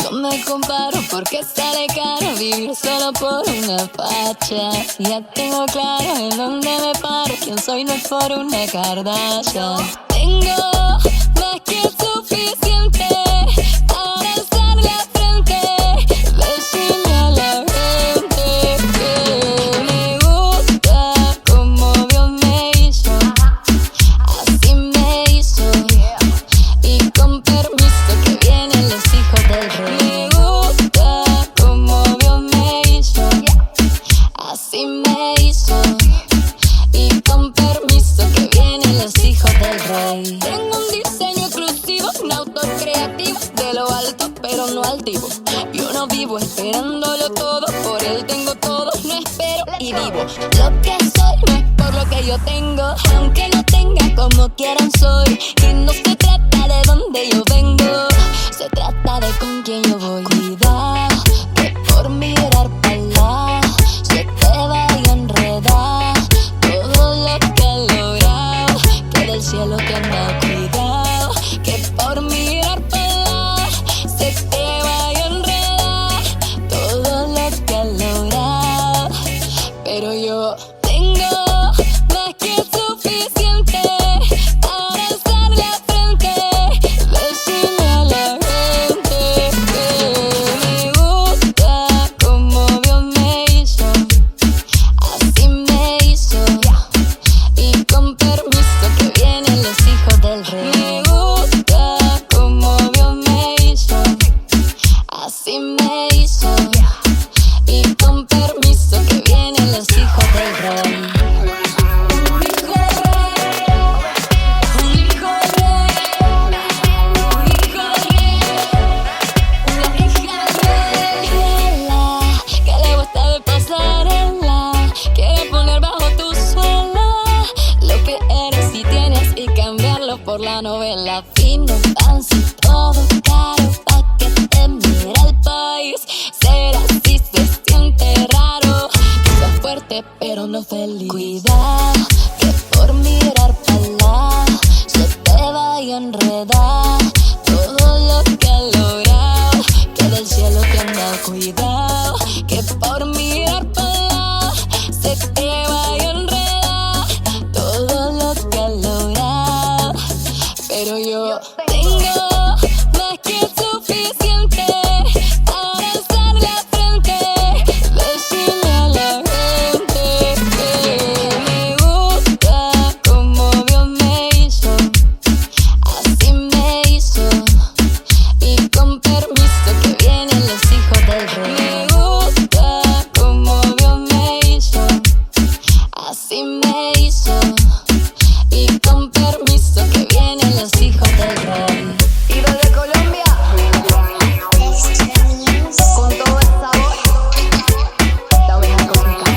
No me comparo porque sale caro vivir solo por una facha. Ya tengo claro en dónde me paro. Quien soy no es por una Kardashian. Tengo más que suficiente para alzar la frente, decirle a la gente que me gusta como Dios me hizo. Así me hizo. Y con permiso que vienen los hijos del rey. Me gusta como Dios me hizo. Así me hizo. Y con permiso que vienen los hijos del rey. Tengo un diseño exclusivo, un auto creativo, de lo alto pero no altivo. Yo no vivo esperándolo todo, por él tengo todo, no espero y vivo. Lo que soy no es por lo que yo tengo, aunque no tenga como quieran soy. Y no se trata de dónde yo vengo, se trata de con quién yo voy. Cuidado que por mirar para allá se te vaya a enredar todo lo que he logrado, que del cielo te han dado. Cuidado que por mirar para allá se te vaya a enredar todo lo que he logrado. Pero yo tengo más que suficiente para alzar la frente, decirle a la gente que me gusta como Dios me hizo. Así me hizo. Y con permiso que vienen los hijos del rey. Me gusta como Dios me hizo. Así me hizo. Y con permiso que vienen los hijos del rey. Un hijo rey, un hijo rey, un hijo rey, una hija rey. Que le gusta de pasarela, quiere poner bajo tu suela lo que eres y tienes y cambiarlo por la novela. Fino, fancy, todo caro pa' que te mire el país. Ser así se siente raro, quizás fuerte pero no feliz. Cuidado que por mirar para allá se te vaya a enredar todo lo que he logrado, que del cielo te han dado. Cuidado que por mirar para allá se te vaya a enredar todo lo que he logrado. Pero yo tengo más que suficiente para alzar la frente, decirle a la gente que me gusta como Dios me hizo. Así me hizo. Y con permiso que vienen los hijos del rey. Me gusta como Dios me hizo. Así me hizo. Y con permiso que vienen los hijos del rey. Y de Colombia, con todo el sabor, la oveja cósmica.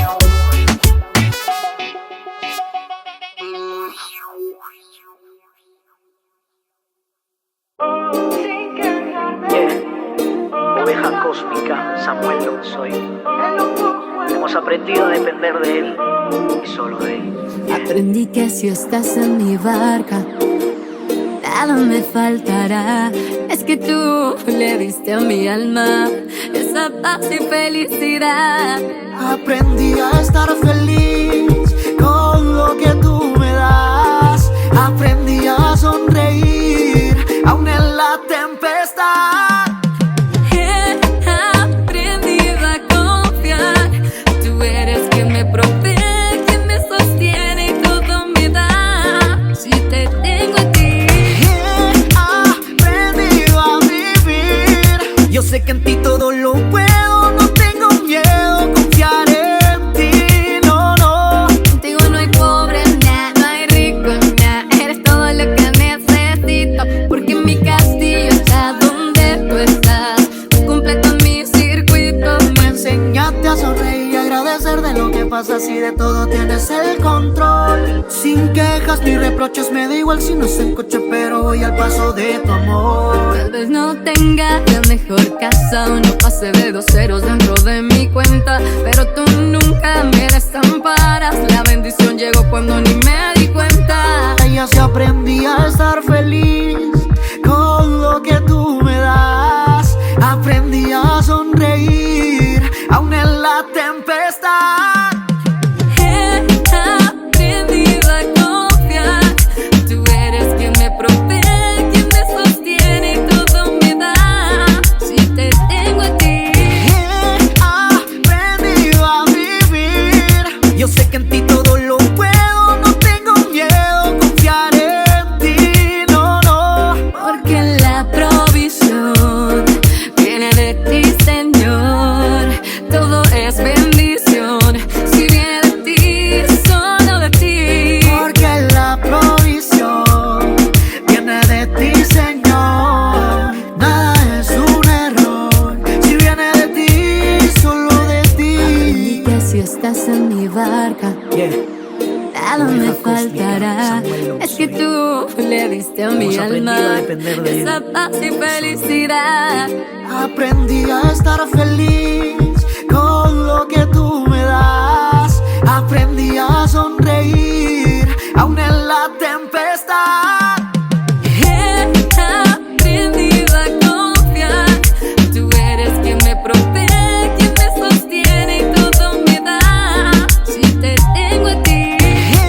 Oveja cósmica, Samuel Don soy. Hemos aprendido a depender de él y solo de él. Aprendí que si estás en mi barca, nada me faltará. Es que tú le diste a mi alma esa paz y felicidad. Aprendí a estar feliz con lo que tú me das. Aprendí a sonreír aún en la tempestad. He aprendido a confiar. Tú eres quien me provee, quien me sostiene y todo me da. Si te tengo a ti. He aprendido a vivir. Yo sé que en ti todo lo puedo. No tengo miedo, confiar en ti. No, no. Contigo no hay pobre, nada, no hay rico, nada. Eres todo lo que necesito, porque en mi castillo está donde tú estás. Tú completas mi circuito. Me enseñaste a sonreír y agradecer de lo que pasa, si de todo tienes el control. Sin quejas ni reproches, me da igual si no sé en coche, pero voy al paso de tu amor. Tal vez no tenga la mejor casa o no pase de 2 ceros dentro de mi cuenta, pero tú nunca me desamparas. La bendición llegó cuando ni me di cuenta. Ella se aprendía a estar feliz con lo diste a mi Hemos alma aprendido a depender de él. esa paz y felicidad. Aprendí a estar feliz con lo que tú me das. Aprendí a sonreír aún en la tempestad. He aprendido a confiar. Tú eres quien me provee, quien me sostiene y todo me da. Si te tengo a ti. He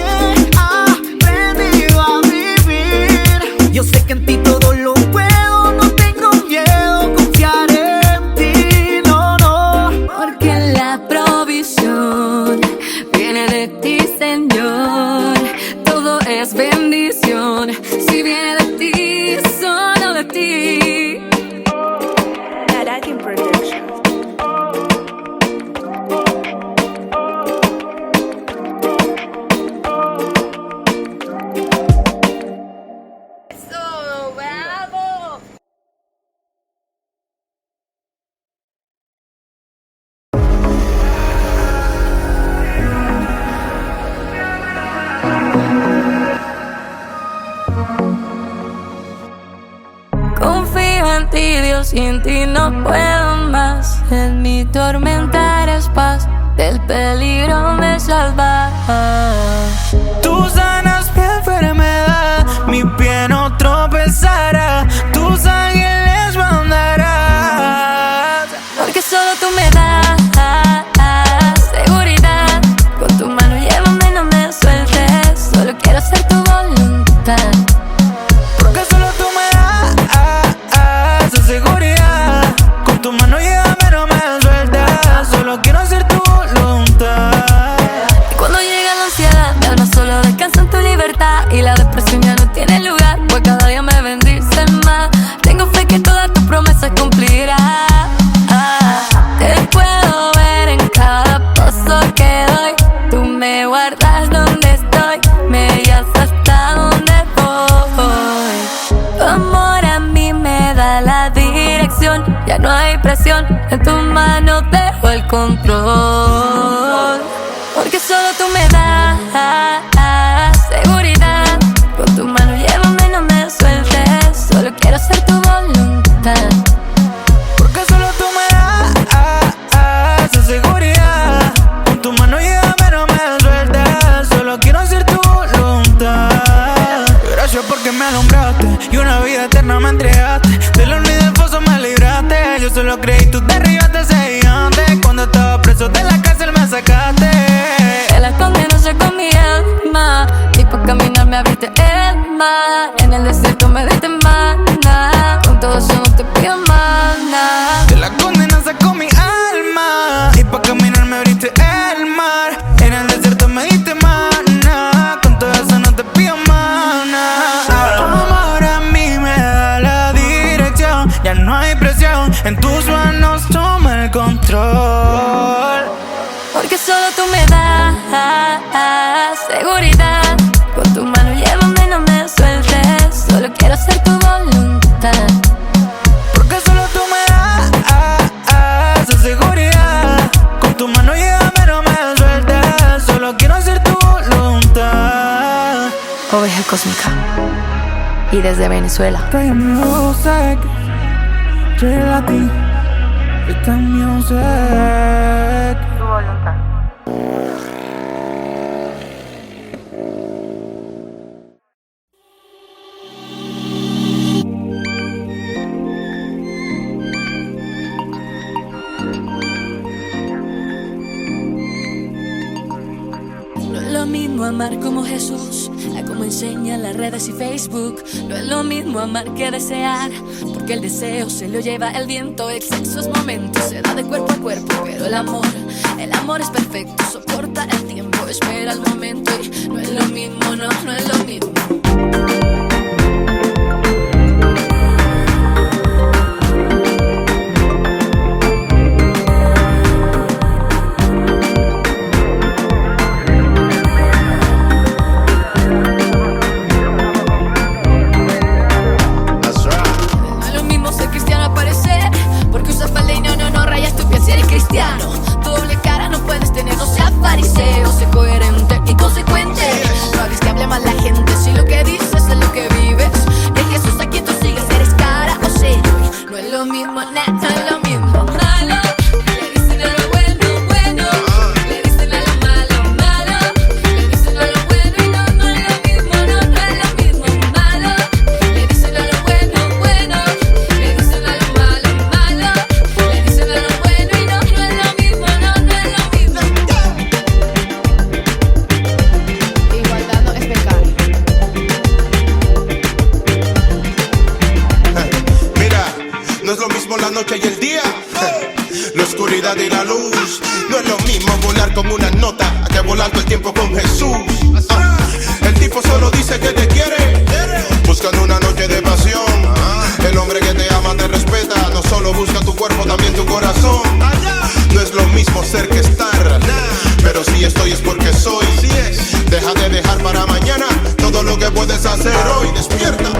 aprendido a vivir. Yo sé que en ti todo lo puedo. No tengo miedo, confiar en ti, no, no. Porque la provisión viene de ti, Señor. Todo es bendición si viene de ti, solo de ti. Arakin Production. ¡Eso, bravo! Confío en ti, Dios, y en ti no puedo más. En mi tormenta eres paz, del peligro me salvas. Tú sanas mi enfermedad, mi pie no tropezará, tus ángeles mandarás. Porque solo tú me das seguridad. Con tu mano llévame, no me sueltes. Solo quiero hacer tu voluntad. Porque solo tú me das seguridad. Con tu mano llévame, no me sueltas. Solo quiero hacer tu voluntad. Y cuando llega la ansiedad, mi alma solo descansa en tu libertad. Y la depresión ya no tiene lugar, pues cada día me bendices más. Tengo fe que todas tus promesas cumplirás. Te puedo ver en cada paso que doy. Tú me guardas donde estoy, me guías hasta donde voy. Tu amor a mí me da la dirección. Ya no hay presión, en tus manos dejo el control. Porque solo tú me das seguridad. Con tu mano llévame, no me sueltes. Solo quiero hacer tu voluntad. Porque solo tú me das seguridad. Con tu mano llévame, no me sueltas. Solo quiero hacer tu voluntad. Gracias porque me alumbraste y una vida eterna me entregaste. Del horno y del foso me libraste. Yo solo creí, tú derribaste ese gigante. Cuando estaba preso de la cárcel me sacaste. De la condena sacó mi alma. Y por caminar me abriste el mar. En el desierto me diste mana. Con todo eso no te pido más nada. De la condena sacó mi alma. Y pa' caminar me abriste el mar. En el desierto me diste mana. Con todo eso no te pido más nada. Tu amor a mí me da la dirección. Ya no hay presión, en tus manos toma el control. Porque solo tú me das seguridad. Con tu mano llévame, no me sueltes. Solo quiero hacer tu voluntad. Porque solo tú me das seguridad. Con tu mano llévame, no me sueltes. Solo quiero hacer tu voluntad. Oveja Cósmica. Y desde Venezuela. Play music, Relati, esta music. Tu voluntad. No es lo mismo amar como Jesús, a como enseñan las redes y Facebook. No es lo mismo amar que desear, porque el deseo se lo lleva el viento. El sexo es momento, se da de cuerpo a cuerpo, pero el amor es perfecto. Soporta el tiempo, espera el momento. Y no es lo mismo, no es lo mismo. Fariseo, sé coherente y consecuente. No hagas que hable mal la gente si lo que dices noche y el día, la oscuridad y la luz. No es lo mismo volar con una nota a que volar todo el tiempo con Jesús. El tipo solo dice que te quiere, buscando una noche de pasión. El hombre que te ama te respeta, no solo busca tu cuerpo, también tu corazón. No es lo mismo ser que estar, pero si estoy es porque soy. Deja de dejar para mañana todo lo que puedes hacer hoy. Despierta.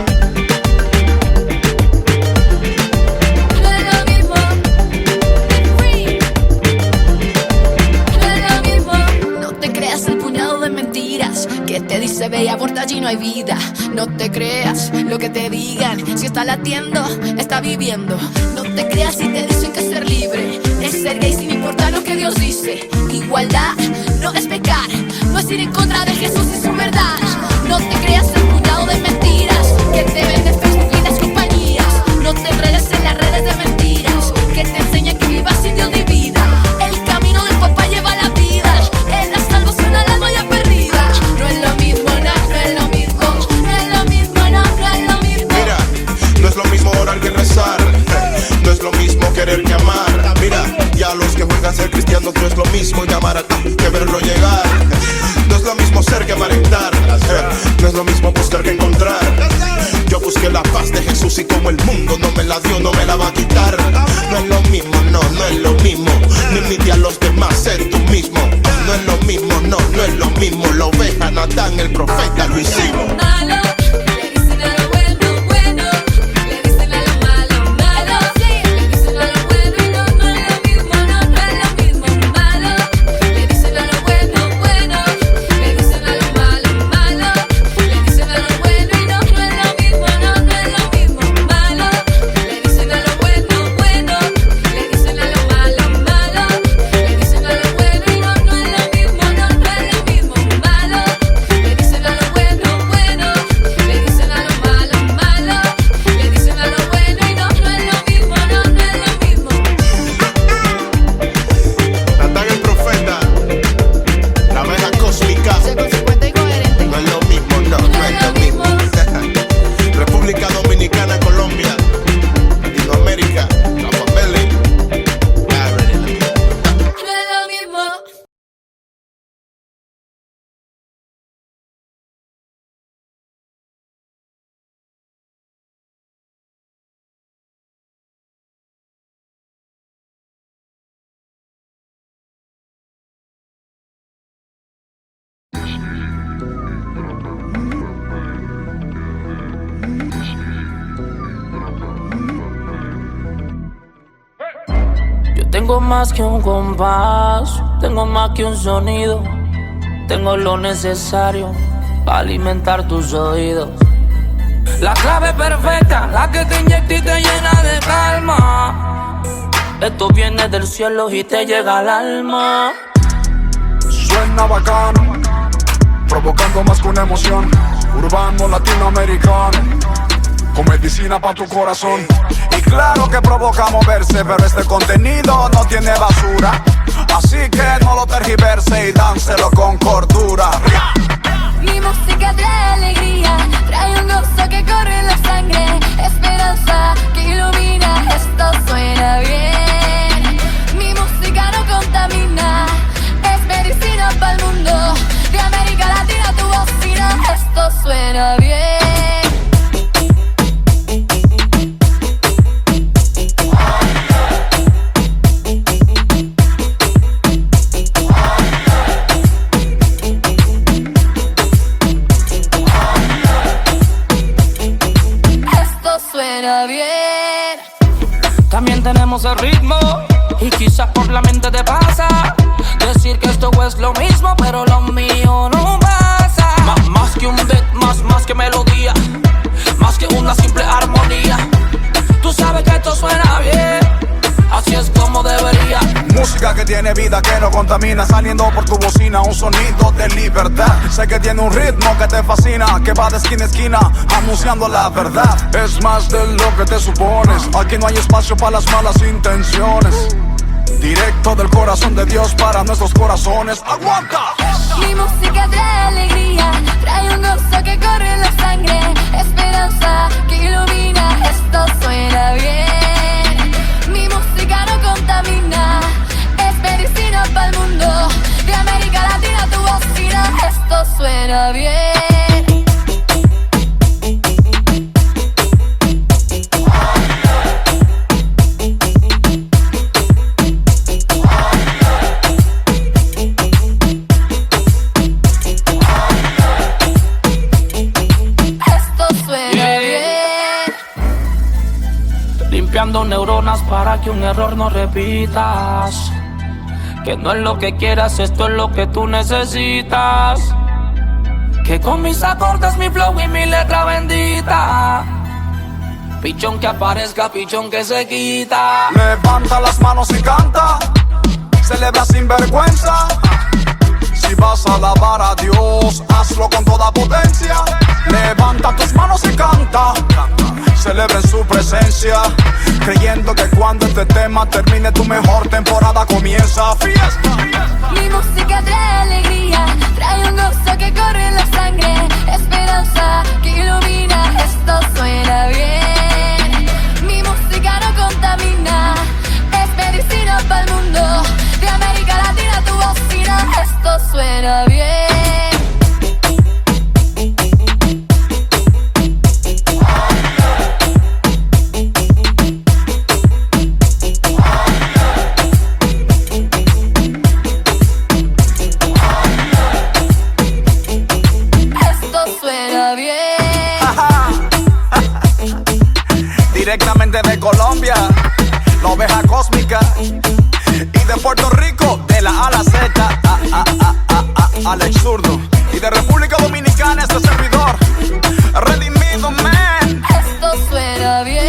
Que te dice ve y aborta, allí no hay vida. No te creas lo que te digan. Si está latiendo, está viviendo. No te creas si te dicen que ser libre es ser gay sin importar lo que Dios dice. Igualdad no es pecar, no es ir en contra de Jesús y su verdad. No te creas el puñado de mentiras que te venden Facebook y las compañías. No te enredes en las redes de mentiras que te enseñan que vivas sin Dios ni vida. El camino del papá lleva la vida, en la salvación al alma ya perdida. No es lo mismo, no es lo mismo. No es lo mismo, no es lo mismo. Mira, no es lo mismo orar que rezar. No es lo mismo querer que amar. Mira, ya los que juegan ser cristianos no es lo mismo llamar a que verlo llegar. No es lo mismo ser que aparentar. No es lo mismo buscar que encontrar. Yo busqué la paz de Jesús y como el mundo no me la dio, no me la va a quitar. No es lo mismo, no es lo mismo. Ni imitar a los demás, ser tú mismo. No es lo mismo, no es lo mismo. La oveja, Natán, el profeta, lo hicimos. Malo, le dicen a lo bueno, bueno. Le dicen a lo malo, malo. Le dicen a lo bueno y no es lo mismo, no es lo mismo. Malo, le dicen a lo bueno, bueno. Le dicen a lo malo, malo. Le dicen a lo bueno y no es lo mismo, no es lo mismo. Malo, le dicen a lo bueno, bueno. Le dicen a lo malo, malo. Le dicen a lo bueno y no es lo mismo, no es lo mismo. Malo, le dicen a lo bueno, bueno. Le dicen a lo malo, malo. Le dicen a lo bueno y no es lo mismo, no es lo mismo. Natán, el profeta, la abeja cósmica. Sé consecuente y coherente. No es lo mismo, no es lo mismo. República Dominicana, Colombia, Latinoamérica, la familia. No es lo mismo. Yo tengo más que un compás, tengo más que un sonido. Tengo lo necesario para alimentar tus oídos. La clave perfecta, la que te inyecta y te llena de calma. Esto viene del cielo y te llega al alma. Suena bacano, provocando más que una emoción. Urbano latinoamericano, con medicina pa' tu corazón. Y claro que provoca moverse, pero este contenido no tiene basura. Así que no lo tergiverse y dánselo con cordura. Mi música trae alegría, trae un gozo que corre en la sangre, esperanza que ilumina, esto suena bien. Mi música no contamina, es medicina para el mundo. De América Latina tu bocina, esto suena bien. Suena bien. También tenemos el ritmo y quizás por la mente te pasa decir que esto es lo mismo, pero lo mío no pasa. Más que un beat, más que melodía, más que una simple armonía. Tú sabes que esto suena bien, así es como debería. Música que tiene vida, que no contamina, saliendo por tu bocina, un sonido de libertad. Sé que tiene un ritmo que te fascina, que va de esquina a esquina, anunciando la verdad. Es más de lo que te supones, aquí no hay espacio para las malas intenciones. Directo del corazón de Dios para nuestros corazones. ¡Aguanta! Mi música trae alegría, trae un gozo que corre en la sangre, esperanza que ilumina, esto suena bien. Limpiando neuronas para que un error no repitas. Que no es lo que quieras, esto es lo que tú necesitas. Que con mis acordes, mi flow y mi letra bendita. Pichón que aparezca, pichón que se quita. Levanta las manos y canta. Celebra sin vergüenza. Si vas a alabar a Dios, hazlo con toda potencia. Levanta tus manos y canta. Celebra en su presencia, creyendo que cuando este tema termine, tu mejor temporada comienza. Fiesta. Mi música trae alegría, trae un gozo que corre en la sangre, esperanza que ilumina, esto suena bien. Mi música no contamina, es medicina para el mundo. De América Latina tu bocina, esto suena bien. Directamente de Colombia, la oveja cósmica. Y de Puerto Rico, de la A a la Z, Alex Zurdo. Y de República Dominicana, este servidor, Redimido Man. Esto suena bien.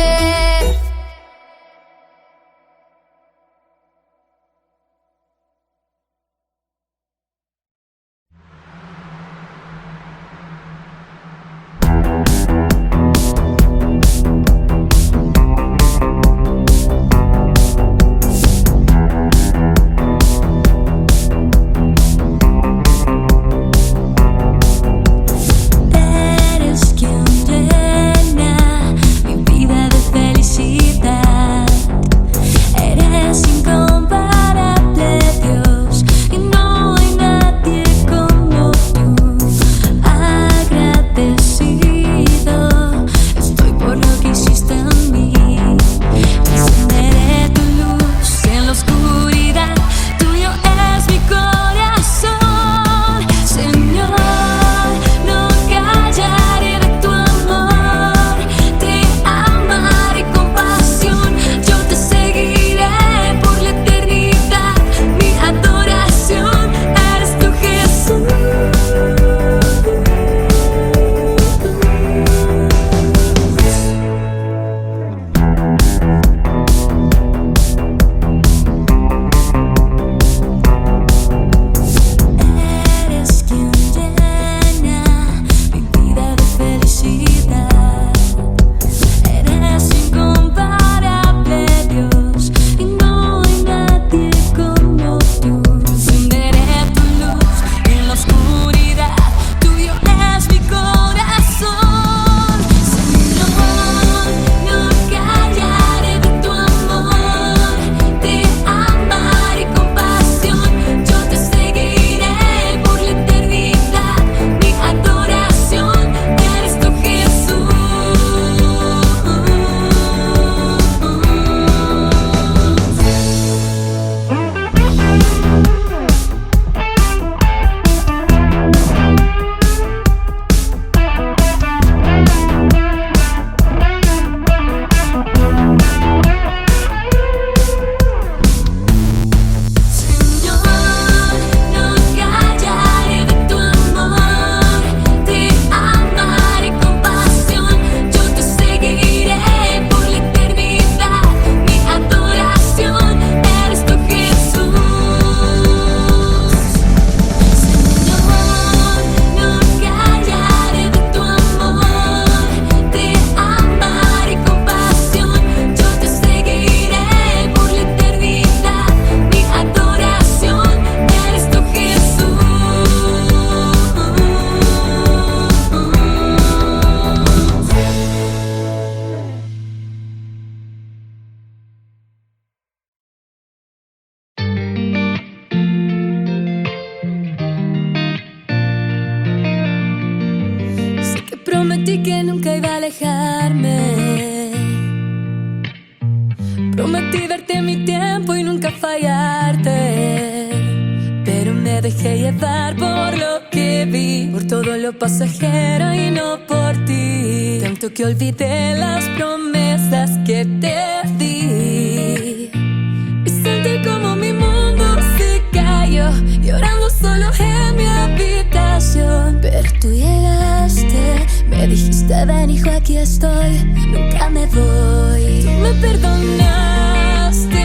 Prometí que nunca iba a alejarme. Prometí darte mi tiempo y nunca fallarte. Pero me dejé llevar por lo que vi, por todo lo pasajero y no por ti. Tanto que olvidé las promesas que te di. tú llegaste, me dijiste ven hijo aquí estoy, nunca me voy. Tú me perdonaste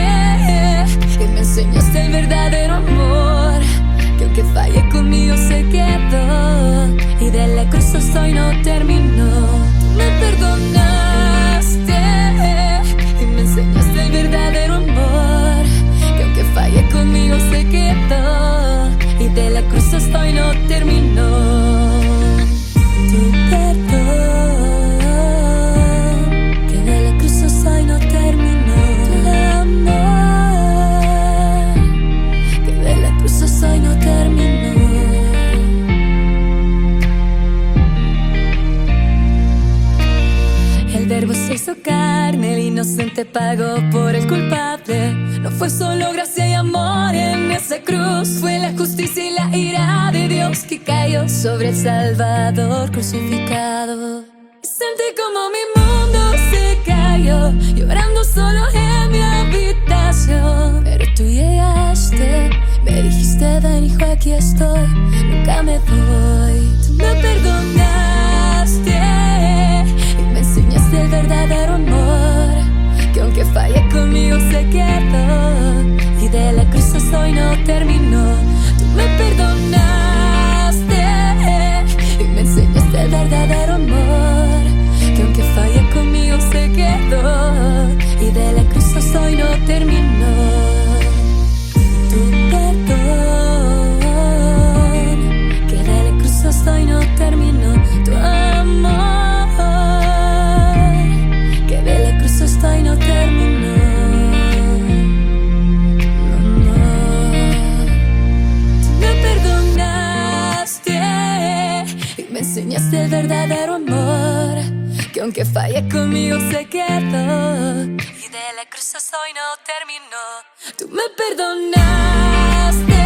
y me enseñaste el verdadero amor, que aunque fallé conmigo se quedó y de la cruz estoy no terminó. Tú me perdonaste y me enseñaste el verdadero amor, que aunque fallé conmigo se quedó y de la cruz estoy no terminó. Tu perdón, que de la cruz estoy no terminó. Tu amor, que de la cruz estoy no terminó. El verbo se hizo carne, el inocente pagó por el culpable. No fue solo gracia y amor en esa cruz, fue la justicia y la ira de Dios que cayó sobre el Salvador crucificado. Y sentí como mi mundo se cayó, llorando solo en mi habitación. Pero tú llegaste, me dijiste ven hijo aquí estoy, nunca me voy. Tú me perdonaste y me enseñaste el verdadero amor, que aunque fallé conmigo se quedó y de la cruz estoy no terminó. Tú me perdonaste y me enseñaste el verdadero amor, que aunque fallé conmigo se quedó y de la cruz estoy no terminó. Tu perdón, que de la cruz estoy no terminó. Tu amor, que de la cruz estoy no terminó. No, no. Tú me perdonaste y me enseñaste el verdadero amor, que aunque fallé conmigo se quedó y de la cruz estoy no terminó. Tú me perdonaste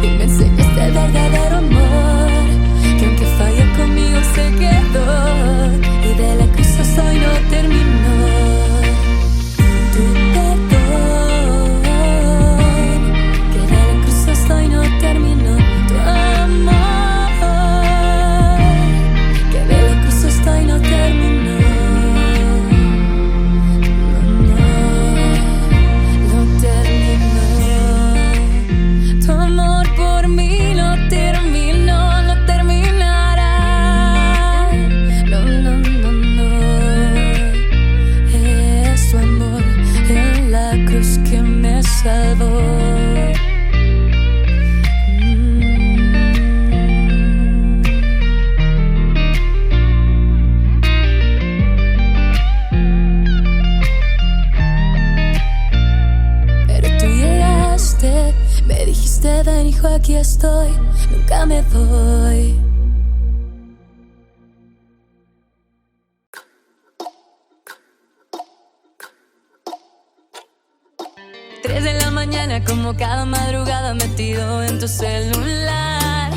y me enseñaste el verdadero amor, que aunque fallé conmigo se quedó y de la cruz estoy no terminó. Tu perdón, que de la cruz estoy no terminó. Tu amor, que de la cruz estoy no terminó. No terminó. Tu amor por mí no terminó, no terminará. No, no, no, no. Es tu amor en la cruz que me salvó. Pero tú llegaste, me dijiste ven hijo aquí estoy, nunca me voy. Tres de la mañana como cada madrugada metido en tu celular,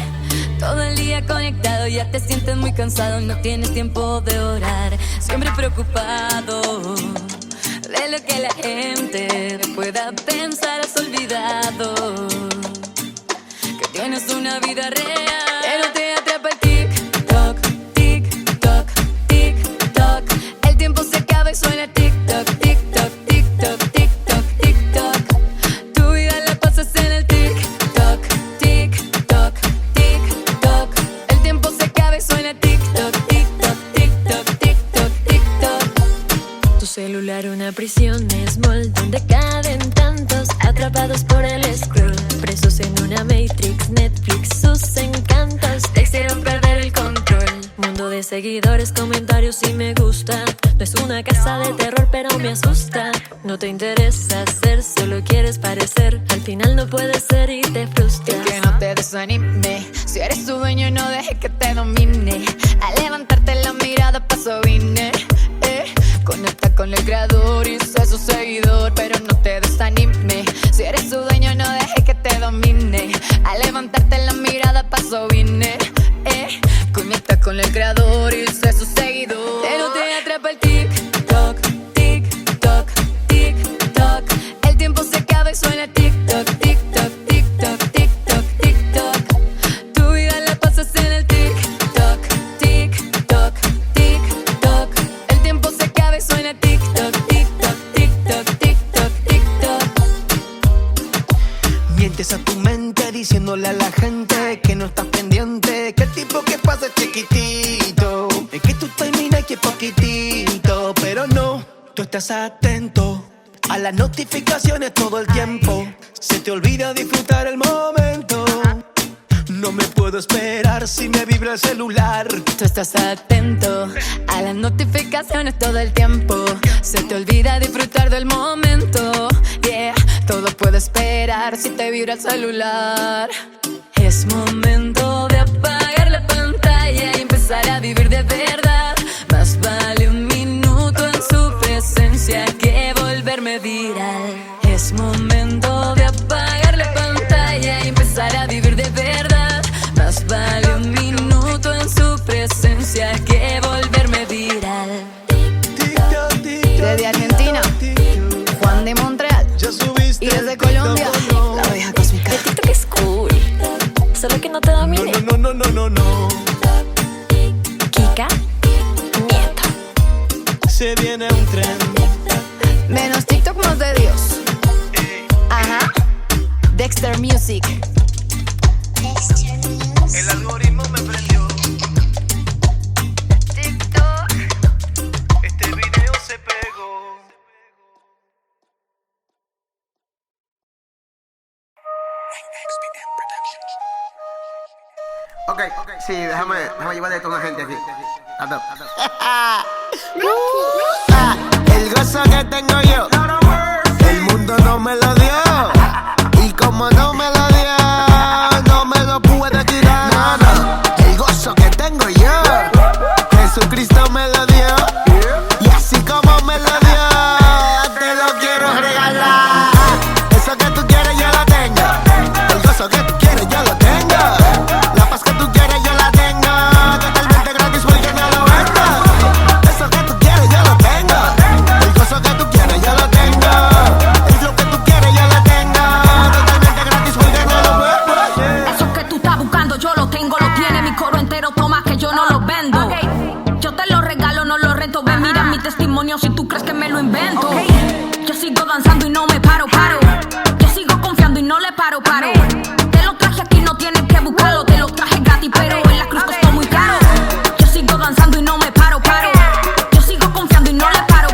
todo el día conectado, ya te sientes muy cansado, no tienes tiempo de orar, siempre preocupado de lo que la gente pueda pensar. Has olvidado que tienes una vida real, pero te atrapa el TikTok, TikTok, TikTok. El tiempo se acaba y suena TikTok, TikTok, TikTok, TikTok, TikTok. Tu vida la pasas en el TikTok, TikTok, TikTok. El tiempo se acaba y suena TikTok, TikTok, TikTok, TikTok, TikTok. Tu celular una prisión small donde caben tantos atrapados por el scroll, presos en una Matrix. Netflix, sus encantos te hicieron perder el control. Mundo de seguidores, comentarios y me gusta. No es una casa de terror pero me asusta. No te interesa ser, solo quieres parecer. Al final no puedes ser y te frustras. Y que no te desanime, si eres tu dueño no dejes que te domine. A levantarte la mirada paso vine. Conecta con el creador y sé su seguidor, pero no te desanime. Si eres su dueño no dejes que te domine. A levantarte la mirada paso vine. Conecta con el creador y sé su seguidor, pero te atrapa el TikTok, TikTok, TikTok. El tiempo se acaba y suena TikTok, TikTok, TikTok, TikTok, TikTok. Tu vida la pasas en el TikTok. Tú estás atento a las notificaciones todo el tiempo. Se te olvida disfrutar el momento. No me puedo esperar si me vibra el celular. Tú estás atento a las notificaciones todo el tiempo. Se te olvida disfrutar del momento. Yeah, todo puedo esperar si te vibra el celular. Es momento de apagar la pantalla y empezar a vivir de verdad. Más vale un minuto en su presencia que volverme viral. Es momento de apagar la pantalla y empezar a vivir de verdad. Más vale un minuto en su presencia que volverme viral. Desde Argentina, Juan de Montreal, y desde Colombia, la oveja cósmica. El TikTok es cool, solo que no te domine. No. Kika Nieto. Se viene un tren. Menos TikTok, más de Dios. Ajá. Dexter Music. El algoritmo me prendió. TikTok. Este video se pegó. Ok, sí, déjame llevarle a toda una gente aquí. El gozo que tengo yo, el mundo no me lo dio. Y como no me lo dio, no me lo puede quitar. No, el gozo que tengo yo, Jesucristo me lo dio. Y así como me lo dio, te lo quiero regalar. Eso que tú quieres yo lo tengo. El gozo que tú quieres yo lo tengo. La paz que tú quieres yo la tengo. Totalmente gratis porque no lo vendo. Eso que tú quieres yo lo tengo. El gozo que tú quieres yo lo tengo. El flow que tú quieres yo lo tengo. Totalmente gratis porque no lo vendo. Eso que tú estás buscando yo lo tengo. Lo tiene mi coro entero, toma que yo no lo vendo. Yo te lo regalo, no lo rento. Ven, mira mi testimonio si tú crees que me lo invento. Yo sigo danzando y no me paro. Yo sigo confiando y no le paro. Te lo traje aquí, no tienes que buscarlo. Te lo traje gratis, pero en la cruz costó muy caro. Yo sigo danzando y no me paro. Yo sigo confiando y no le paro.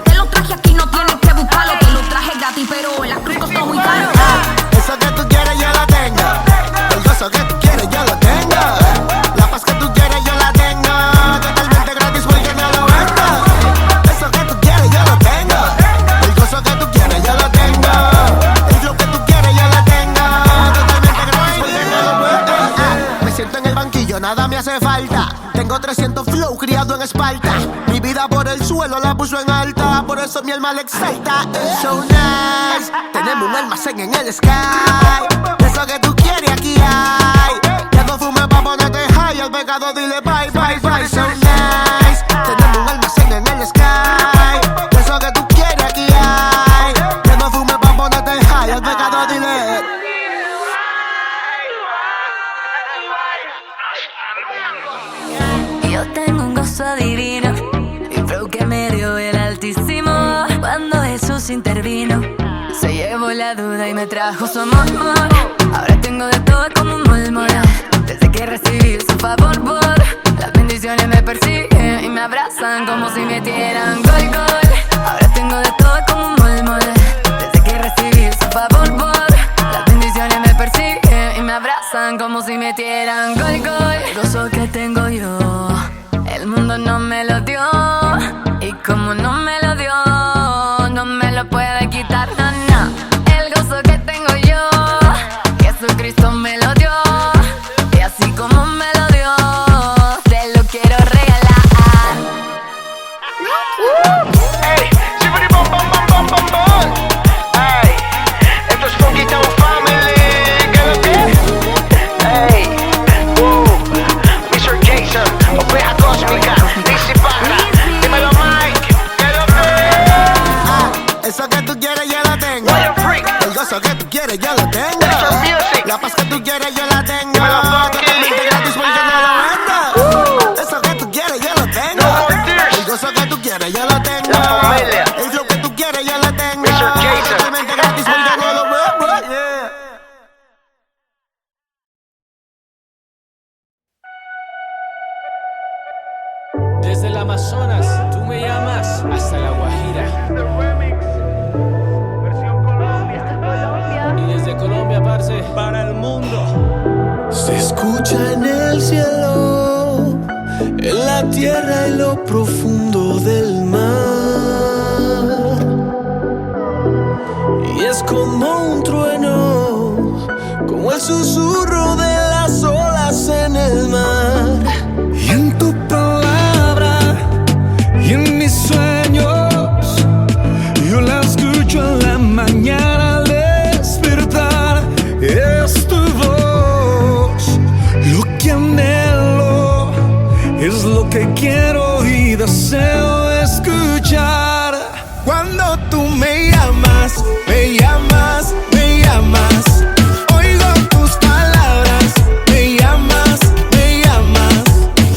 Te lo traje aquí, no tienes que buscarlo. Te lo traje gratis, pero en la cruz costó muy caro. Eso que tú quieres yo lo tengo. El gozo que tú quieres yo lo tengo. La paz que tú quieres yo la tengo. Totalmente gratis porque no lo vendo. Eso que tú quieres yo lo tengo. El gozo que tú quieres yo lo tengo. El flow que tú quieres yo lo tengo. Totalmente gratis porque no lo vendo. Me siento en el banquillo, nada me hace falta. Tengo 300 flow criado en Esparta. Mi vida por el suelo la puso en alta. Por eso mi alma le exalta. It's so nice. Tenemos un almacén en el sky. Eso que tú quieres aquí hay. Ya no fumes pa' ponerte high. Al pecado dile bye. So nice. Tenemos un almacén en el sky. Eso que tú quieres aquí hay. Ya no fumes pa' ponerte high. Al pecado dile. Yo tengo un gozo divino, el flow que me dio el Altísimo. Cuando Jesús intervino, se llevó la duda y me trajo su amor. Ahora tengo de todo como un murmur. Desde que recibí su favor, las bendiciones me persiguen y me abrazan como si metieran gol. Ahora tengo de todo como un murmur. Desde que recibí su favor, las bendiciones me persiguen y me abrazan como si metieran gol. El gozo que tengo yo, el mundo no me lo dio. Y como no me lo dio, no me lo puede quitar, no. El gozo que tengo yo, Jesucristo me lo dio. Y así como me lo dio, te lo quiero regalar. Hey, shibbity bum bum bum bum bum bum. Hey, esto es Funky Town Family. ¿Qué lo que? Hey, Mr. Jason, oveja cósmica, Dizzy Parra, dímelo Mike. ¿Qué lo que? Eso que tú quieres yo lo tengo. El gozo que tú quieres yo lo tengo. La paz que tú quieres yo la tengo. Totalmente gratis porque no lo vendo. Eso que tú quieres yo lo tengo. El gozo que tú quieres yo lo tengo. El flow que tú quieres yo lo tengo. Totalmente gratis porque no lo vendo. Yeah. Desde el Amazonas, tú me llamas. más, hasta La Guajira. Y desde Colombia, parce, para el mundo. Se escucha en el cielo, en la tierra y lo profundo del mar. Y es como un trueno, como el susurro de las olas en el mar. Y en tu palabra y en mis sueños, yo la escucho en la mañana al despertar. Es tu voz, lo que anhelo, es lo que quiero y deseo escuchar. Cuando tú me llamas, me llamas, me llamas. Oigo tus palabras, me llamas, me llamas.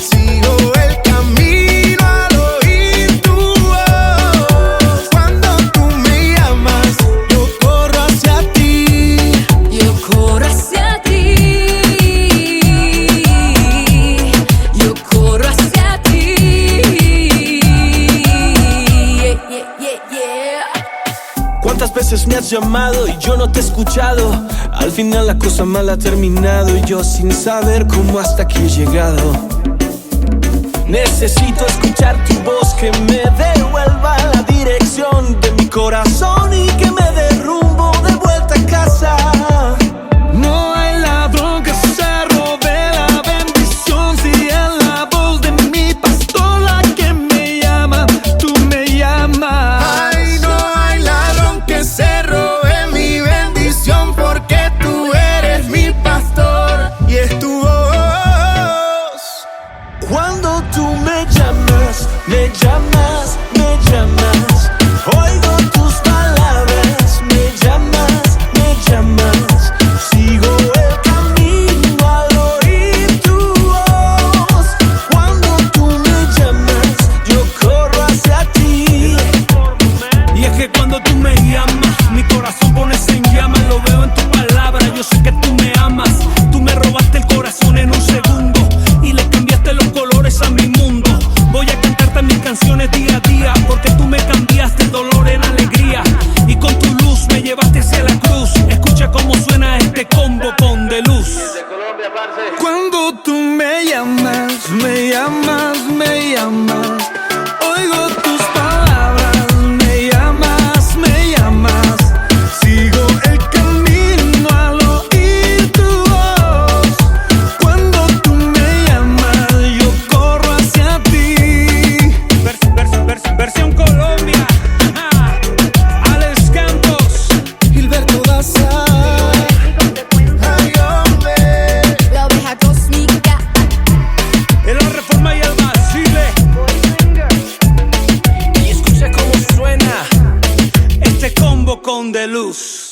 Sigo el camino al oír tu voz. Cuando tú me llamas, yo corro hacia ti. Yo corro hacia ti. Yo corro hacia ti. ¿Cuántas veces me has llamado y yo no te he escuchado? Al final la cosa mal ha terminado y yo sin saber cómo hasta aquí he llegado. Necesito escuchar tu voz que me devuelva la dirección de mi corazón y que me dé rumbo de vuelta a casa. No hay ladrón que se robe la bendición, si es la voz de mi pastor la que me llama, tú me llamas. Ay, no hay ladrón que se robe mi bendición, porque tú eres mi pastor y es tu voz. Cuando tú me llamas, me llamas, me llamas. Oigo tus palabras, me llamas, me llamas. Sigo el camino al oír tu voz. Cuando tú me llamas, yo corro hacia ti. Y es que cuando tú me llamas, mi corazón pones en llamas. Lo veo en tu palabra, yo sé que tú me amas. Tú me robaste el corazón en un segundo y le cambiaste los colores a mi mundo. Voy a cantarte mis canciones día a día, porque tú me cambiaste el dolor en alegría. Y con tu luz me llevaste hacia la cruz. Escucha cómo suena este combo con De Luz. Cuando tú me llamas, me llamas, me llamas. Oigo tus palabras, me llamas, me llamas. Sigo el camino al oír tu voz. Cuando tú me llamas, yo corro hacia ti. Versión Colombia. Alex Campos, Gilberto Daza. Ay, hombre. La oveja cósmica. en la Reforma y el Basile. Y escucha cómo suena Este combo con De Luz.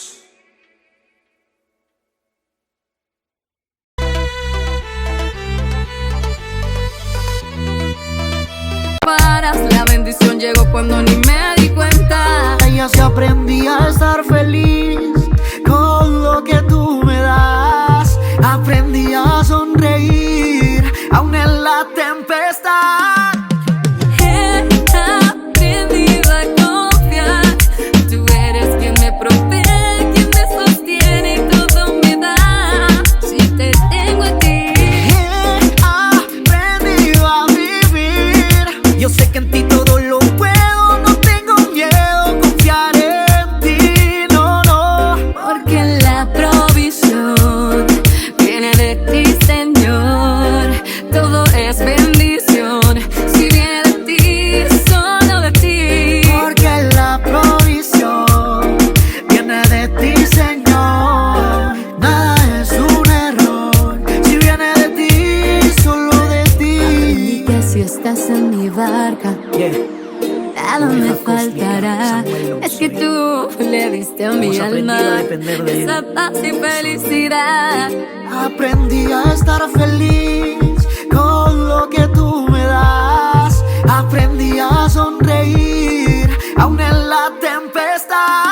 La bendición llegó cuando ni me di cuenta. Ella se aprendía a estar feliz con lo que tú me das. Aprendí a sonreír aún en la tempestad. He aprendido a confiar. Tú eres quien me provee, quien me sostiene y todo me da. Si te tengo a ti. He aprendido a vivir. Yo sé que en ti todo lo puedo. No tengo miedo, confiar en ti. No, no. Porque la provisión viene de ti, Señor. Todo es bendición si viene de ti, solo de ti. Porque la provisión viene de ti, Señor. Nada es un error si viene de ti, solo de ti. Aprendí que si estás en mi barca, nada me faltará. Es que tú le diste a mi alma esa paz y felicidad. Aprendí a estar feliz con lo que tú me das. Aprendí a sonreír aún en la tempestad.